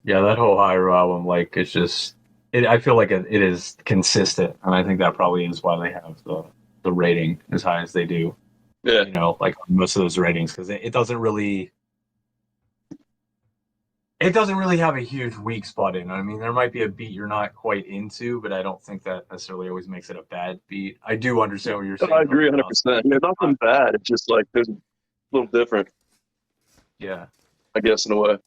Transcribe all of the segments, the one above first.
Yeah, that whole Hyrule album, like, it's just, I feel like it is consistent, and I think that probably is why they have the rating as high as they do. Yeah, You know, like most of those ratings, because it doesn't really have a huge weak spot in it. I mean, there might be a beat you're not quite into, but I don't think that necessarily always makes it a bad beat. I do understand what you're I saying though agree about 100%. Yeah, nothing bad. It's just like there's a little different, yeah. I guess, in a way.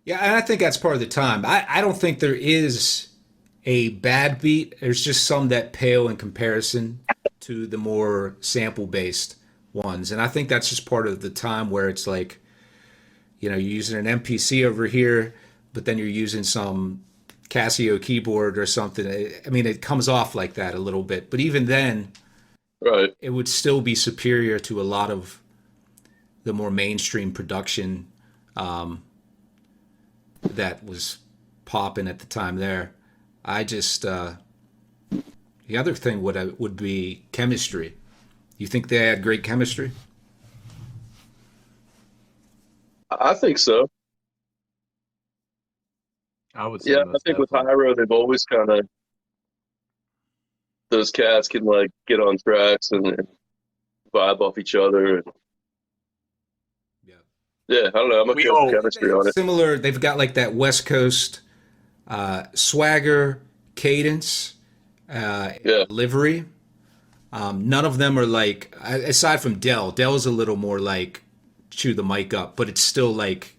Yeah, and I think that's part of the time. I don't think there is a bad beat. There's just some that pale in comparison to the more sample based ones. And I think that's just part of the time where it's like, you're using an MPC over here, but then you're using some Casio keyboard or something. I mean, it comes off like that a little bit. But even then, Right. it would still be superior to a lot of the more mainstream production that was popping at the time there. I just the other thing would be chemistry. You think they had great chemistry? I think so. I would say Yeah, I most think with definitely. Hyro, they've always kind of, those cats can like get on tracks and vibe off each other. And, Yeah. yeah, I don't know. I'm We okay with the all They chemistry have on it. similar. They've got like that West Coast swagger, cadence, Yeah. livery. None of them are like, aside from Dell. Dell's a little more like chew the mic up, but it's still like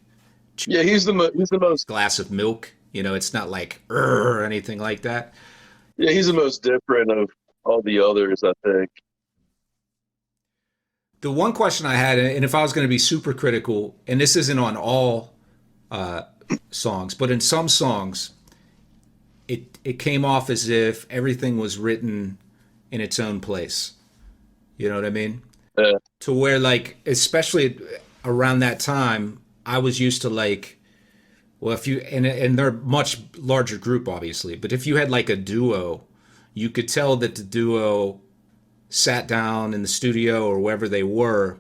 Yeah, he's the most glass of milk. It's not like or anything like that. yeah, he's the most different of all the others, I think. The one question I had, and if I was going to be super critical, and this isn't on all songs, but in some songs, it came off as if everything was written in its own place. You know what I mean? Yeah. To where like, especially around that time, I was used to like, well, if you and they're a much larger group, obviously, but if you had like a duo, you could tell that the duo sat down in the studio or wherever they were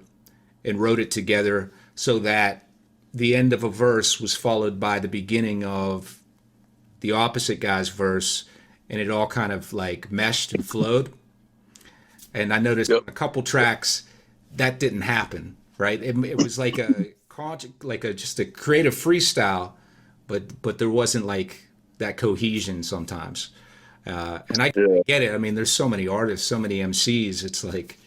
and wrote it together so that the end of a verse was followed by the beginning of the opposite guy's verse, and it all kind of like meshed and flowed. And I noticed Yep. on a couple tracks that didn't happen. Right? It was like a just a creative freestyle, but there wasn't like that cohesion sometimes. And I Yeah. get it. I mean, there's so many artists, so many MCs. It's like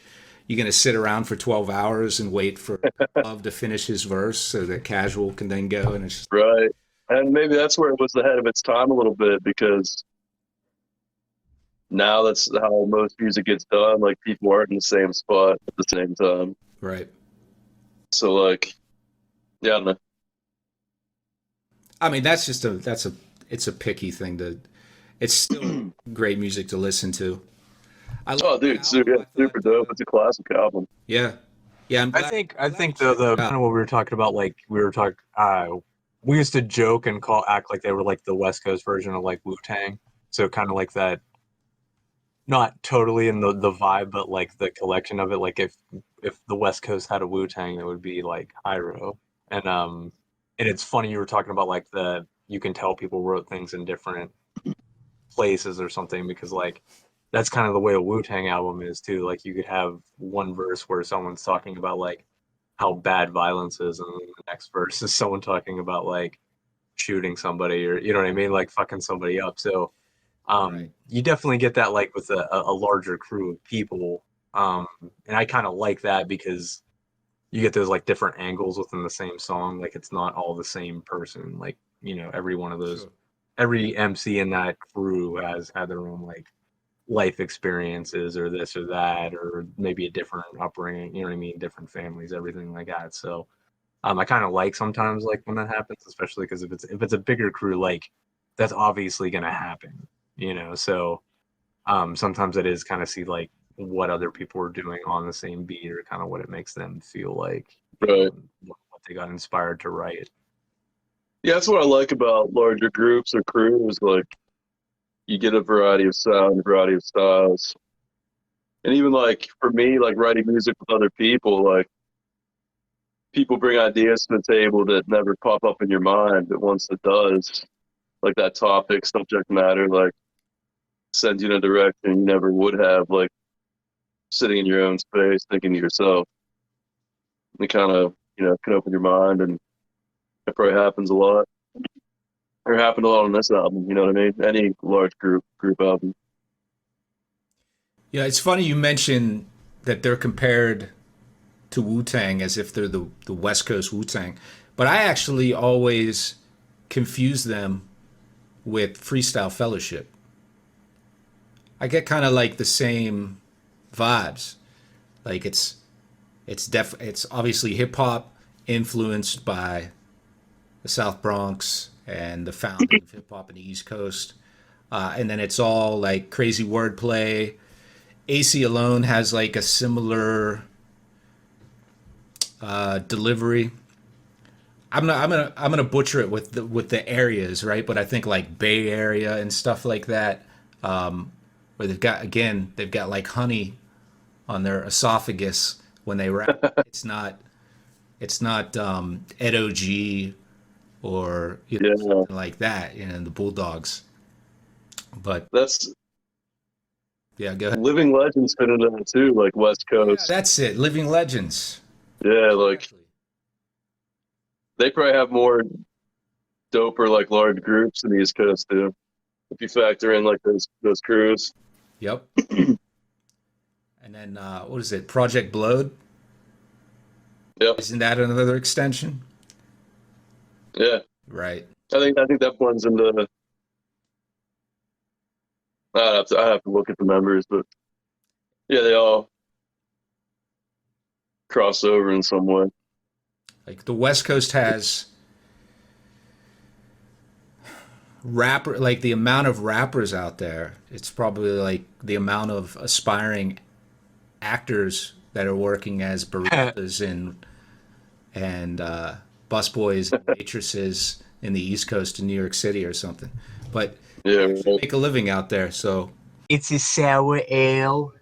you're gonna sit around for 12 hours and wait for Love to finish his verse so that Casual can then go. And it's just Right. And maybe that's where it was ahead of its time a little bit because now that's how most music gets done. Like people aren't in the same spot at the same time. right. So like, yeah, I don't know. I mean, it's a picky thing to. It's still great music to listen to. I love Oh, that dude, album. yeah, I thought, super dope. It's a classic album. yeah, yeah. I'm glad. I Glad you think the checked it kind out. of what we were talking about, like we used to joke and act like they were like the West Coast version of like Wu Tang. So kind of like that, not totally in the vibe, but like the collection of it. Like if the West Coast had a Wu Tang, it would be like Hyro. And it's funny you were talking about like you can tell people wrote things in different places or something because like that's kind of the way a Wu Tang album is too. Like you could have one verse where someone's talking about like how bad violence is, and then the next verse is someone talking about like shooting somebody or you know what I mean, like fucking somebody up. So Right. you definitely get that like with a larger crew of people, and I kind of like that because you get those like different angles within the same song. Like it's not all the same person. Like every one of those, Sure. every MC in that crew has had their own like life experiences or this or that or maybe a different upbringing. You know what I mean? Different families, everything like that. So I kind of like sometimes like when that happens, especially because if it's a bigger crew, like that's obviously gonna happen. So sometimes it is kind of see like what other people are doing on the same beat or kind of what it makes them feel like, Right. and what they got inspired to write. Yeah, that's what I like about larger groups or crews. Like you get a variety of sound, a variety of styles. And even like for me, like writing music with other people, like people bring ideas to the table that never pop up in your mind, but once it does, like that topic, subject matter, like sends you in a direction you never would have, like sitting in your own space, thinking to yourself. It kind of, can open your mind, and it probably happens a lot. Or happened a lot on this album, you know what I mean? Any large group album. Yeah, it's funny you mentioned that they're compared to Wu-Tang as if they're the West Coast Wu-Tang. But I actually always confuse them with Freestyle Fellowship. I get kind of like the same vibes. Like it's obviously hip hop influenced by the South Bronx and the founding of hip hop in the East Coast. And then it's all like crazy wordplay. AC Alone has like a similar delivery. I'm gonna butcher it with the areas, right? But I think like Bay Area and stuff like that, where they've got like honey on their esophagus when they rap. It's not Ed O.G. or something like that, the Bulldogs. But that's yeah, go ahead. Living Legends fit into that too, like West Coast. Yeah, that's it, Living Legends. Yeah, like they probably have more doper, like large groups in the East Coast too. If you factor in like those crews. Yep. And then what is it? Project Blowed? Yep. Isn't that another extension? Yeah. Right. I think that blends into. I have to look at the members, but yeah, they all cross over in some way. Like the West Coast has like the amount of rappers out there. It's probably like the amount of aspiring actors that are working as baristas and busboys and waitresses in the East Coast in New York City or something. But Yeah, they actually make a living out there, so It's a sour ale.